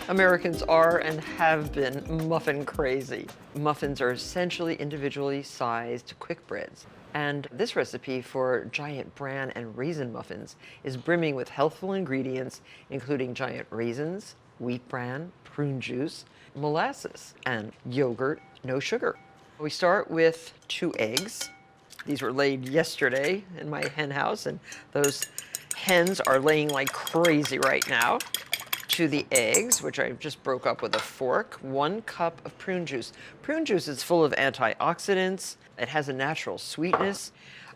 Americans are and have been muffin crazy. Muffins are essentially individually sized quick breads. And this recipe for giant bran and raisin muffins is brimming with healthful ingredients, including giant raisins, wheat bran, prune juice, molasses, and yogurt, no sugar. We start with 2 eggs. These were laid yesterday in my hen house, and those hens are laying like crazy right now. To the eggs, which I just broke up with a fork, 1 cup of prune juice. Prune juice is full of antioxidants. It has a natural sweetness.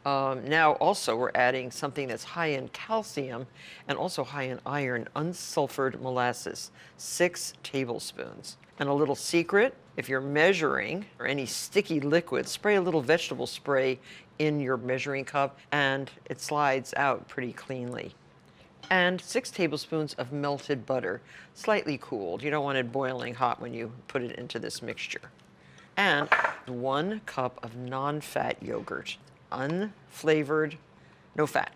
Now also we're adding something that's high in calcium and also high in iron, unsulfured molasses, 6 tablespoons. And a little secret, if you're measuring or any sticky liquid, spray a little vegetable spray in your measuring cup and it slides out pretty cleanly. And 6 tablespoons of melted butter, slightly cooled. You don't want it boiling hot when you put it into this mixture. And 1 cup of non-fat yogurt, unflavored, no fat.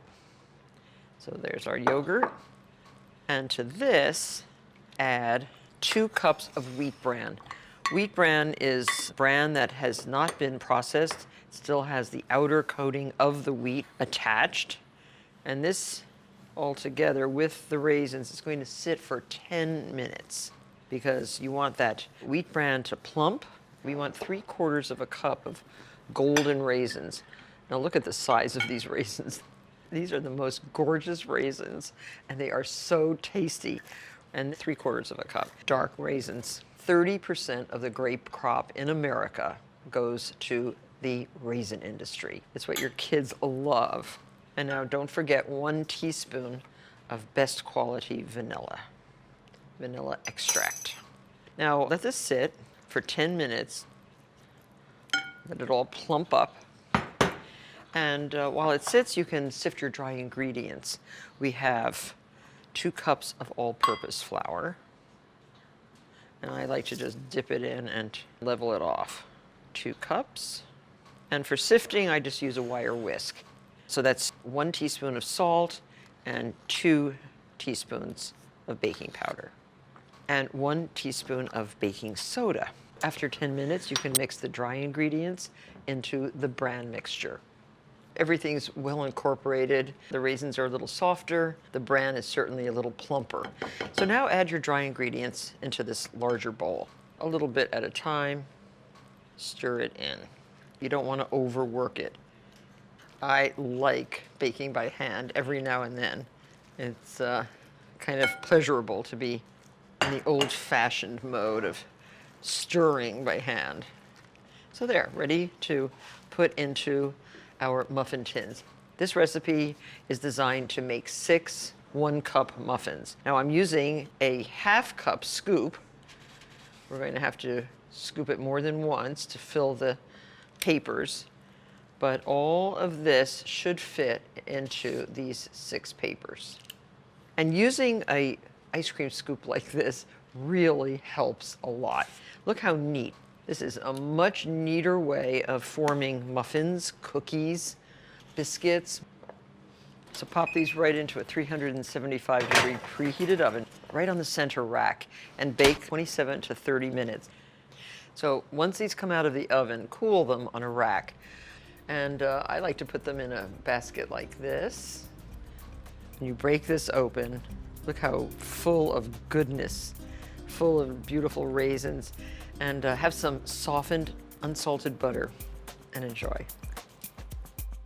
So there's our yogurt. And to this, add 2 cups of wheat bran. Wheat bran is bran that has not been processed. It still has the outer coating of the wheat attached. And this all together with the raisins is going to sit for 10 minutes because you want that wheat bran to plump. We want 3/4 of a cup of golden raisins. Now look at the size of these raisins. These are the most gorgeous raisins and they are so tasty. And 3/4 of a cup dark raisins. 30% of the grape crop in America goes to the raisin industry. It's what your kids love. And now don't forget 1 teaspoon of best quality vanilla extract. Now let this sit for 10 minutes, let it all plump up. And while it sits, you can sift your dry ingredients. We have 2 cups of all-purpose flour. And I like to just dip it in and level it off. 2 cups. And for sifting, I just use a wire whisk. So that's 1 teaspoon of salt and 2 teaspoons of baking powder and 1 teaspoon of baking soda. After 10 minutes, you can mix the dry ingredients into the bran mixture. Everything's well incorporated. The raisins are a little softer. The bran is certainly a little plumper. So now add your dry ingredients into this larger bowl. A little bit at a time. Stir it in. You don't want to overwork it. I like baking by hand every now and then. It's kind of pleasurable to be in the old-fashioned mode of stirring by hand. So there, ready to put into our muffin tins. This recipe is designed to make 6 1-cup muffins. Now I'm using a 1/2 cup scoop. We're going to have to scoop it more than once to fill the papers. But all of this should fit into these 6 papers. And using an ice cream scoop like this really helps a lot. Look how neat. This is a much neater way of forming muffins, cookies, biscuits. So pop these right into a 375-degree preheated oven, right on the center rack, and bake 27 to 30 minutes. So once these come out of the oven, cool them on a rack. And I like to put them in a basket like this. When you break this open, look how full of goodness, full of beautiful raisins, and have some softened, unsalted butter, and enjoy.